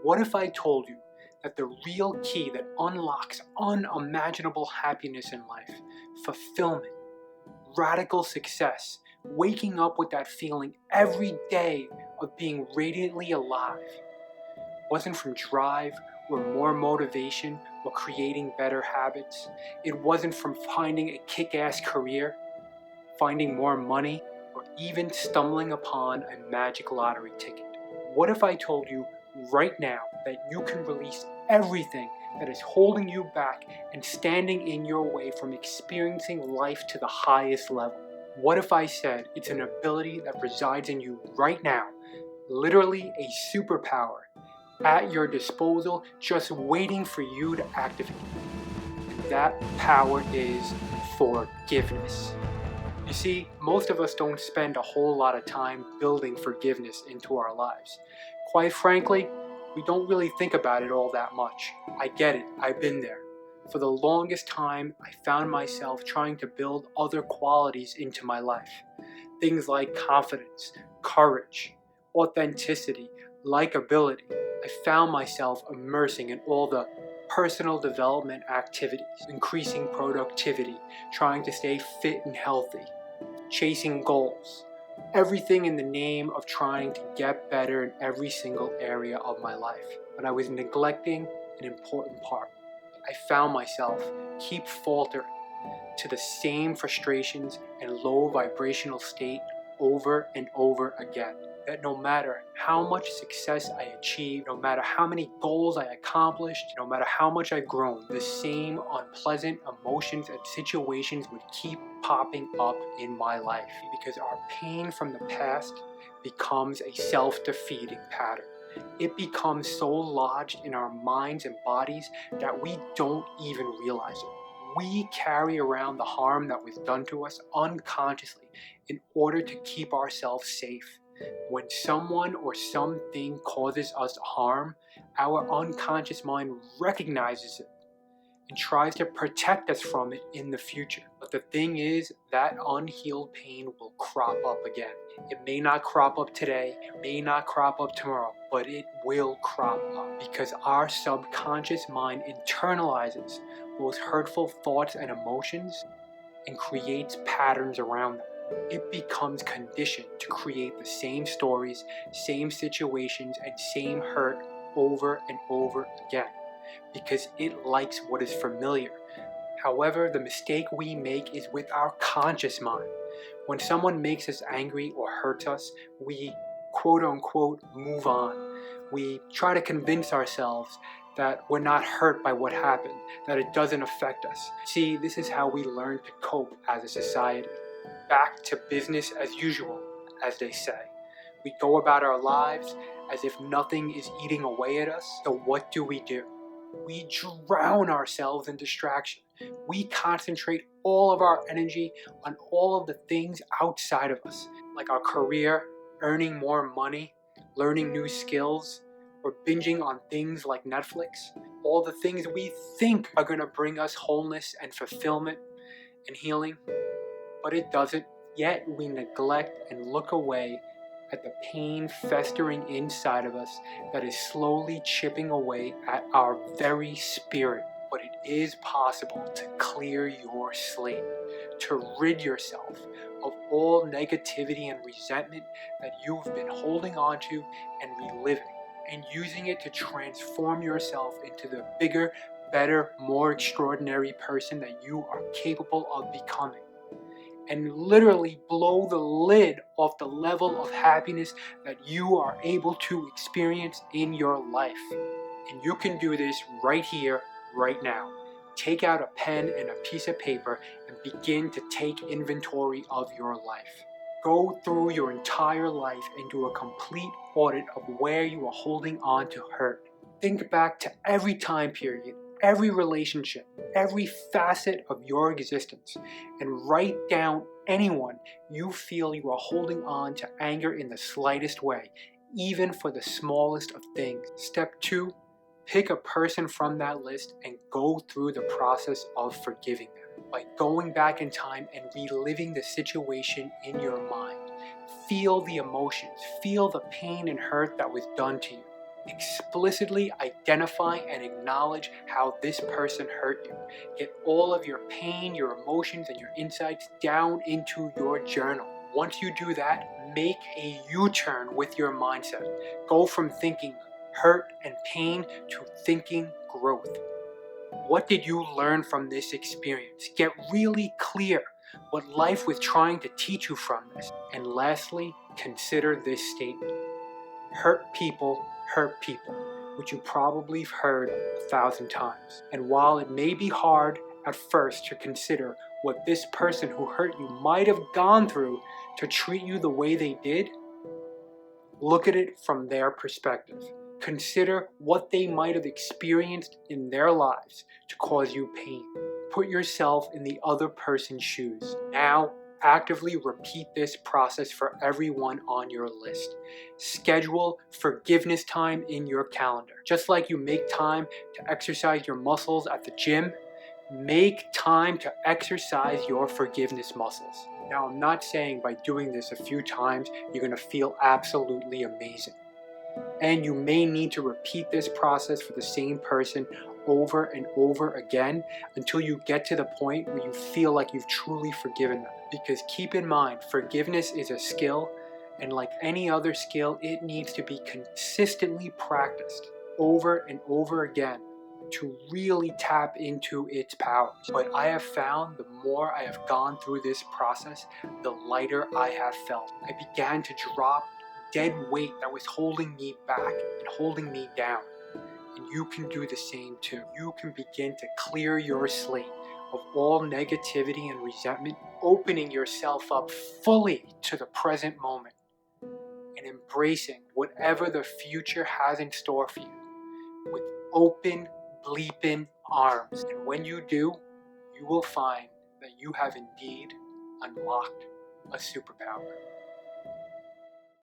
What if I told you that the real key that unlocks unimaginable happiness in life, fulfillment, radical success, waking up with that feeling every day of being radiantly alive, wasn't from drive or more motivation or creating better habits? It wasn't from finding a kick-ass career, finding more money, or even stumbling upon a magic lottery ticket. What if I told you right now that you can release everything that is holding you back and standing in your way from experiencing life to the highest level? What if I said it's an ability that resides in you right now, literally a superpower at your disposal, just waiting for you to activate? And that power is forgiveness. You see, most of us don't spend a whole lot of time building forgiveness into our lives. Quite frankly, we don't really think about it all that much. I get it, I've been there. For the longest time, I found myself trying to build other qualities into my life. Things like confidence, courage, authenticity, likability. I found myself immersing in all the personal development activities, increasing productivity, trying to stay fit and healthy, chasing goals. Everything in the name of trying to get better in every single area of my life. But I was neglecting an important part. I found myself keep faltering to the same frustrations and low vibrational state over and over again. That no matter how much success I achieved, no matter how many goals I accomplished, no matter how much I've grown, the same unpleasant emotions and situations would keep popping up in my life, because our pain from the past becomes a self-defeating pattern. It becomes so lodged in our minds and bodies that we don't even realize it. We carry around the harm that was done to us unconsciously in order to keep ourselves safe. When someone or something causes us harm, our unconscious mind recognizes it and tries to protect us from it in the future. But the thing is, that unhealed pain will crop up again. It may not crop up today, it may not crop up tomorrow, but it will crop up because our subconscious mind internalizes those hurtful thoughts and emotions and creates patterns around them. It becomes conditioned to create the same stories, same situations, and same hurt over and over again because it likes what is familiar. However, the mistake we make is with our conscious mind. When someone makes us angry or hurts us, we quote unquote move on. We try to convince ourselves that we're not hurt by what happened, that it doesn't affect us. See, this is how we learn to cope as a society. Back to business as usual, as they say. We go about our lives as if nothing is eating away at us. So what do? We drown ourselves in distraction. We concentrate all of our energy on all of the things outside of us, like our career, earning more money, learning new skills, or binging on things like Netflix. All the things we think are going to bring us wholeness and fulfillment and healing, but it doesn't. Yet we neglect and look away at the pain festering inside of us that is slowly chipping away at our very spirit. But it is possible to clear your slate, to rid yourself of all negativity and resentment that you've been holding on to and reliving, and using it to transform yourself into the bigger, better, more extraordinary person that you are capable of becoming. And literally blow the lid off the level of happiness that you are able to experience in your life. And you can do this right here, right now. Take out a pen and a piece of paper and begin to take inventory of your life. Go through your entire life and do a complete audit of where you are holding on to hurt. Think back to every time period, every relationship, every facet of your existence, and write down anyone you feel you are holding on to anger in the slightest way, even for the smallest of things. Step 2, pick a person from that list and go through the process of forgiving them by going back in time and reliving the situation in your mind. Feel the emotions, feel the pain and hurt that was done to you. Explicitly identify and acknowledge how this person hurt you. Get all of your pain, your emotions, and your insights down into your journal. Once you do that, make a U-turn with your mindset. Go from thinking hurt and pain to thinking growth. What did you learn from this experience? Get really clear what life was trying to teach you from this. And lastly, consider this statement. Hurt people hurt people, which you probably have heard 1,000 times. And while it may be hard at first to consider what this person who hurt you might have gone through to treat you the way they did, look at it from their perspective. Consider what they might have experienced in their lives to cause you pain. Put yourself in the other person's shoes. Now, actively repeat this process for everyone on your list. Schedule forgiveness time in your calendar. Just like you make time to exercise your muscles at the gym, make time to exercise your forgiveness muscles. Now, I'm not saying by doing this a few times, you're going to feel absolutely amazing. And you may need to repeat this process for the same person over and over again until you get to the point where you feel like you've truly forgiven them. Because keep in mind, forgiveness is a skill, and like any other skill, it needs to be consistently practiced over and over again to really tap into its powers. But I have found the more I have gone through this process, the lighter I have felt. I began to drop dead weight that was holding me back and holding me down. And you can do the same too. You can begin to clear your slate of all negativity and resentment, opening yourself up fully to the present moment and embracing whatever the future has in store for you with open, bleeping arms. And when you do, you will find that you have indeed unlocked a superpower.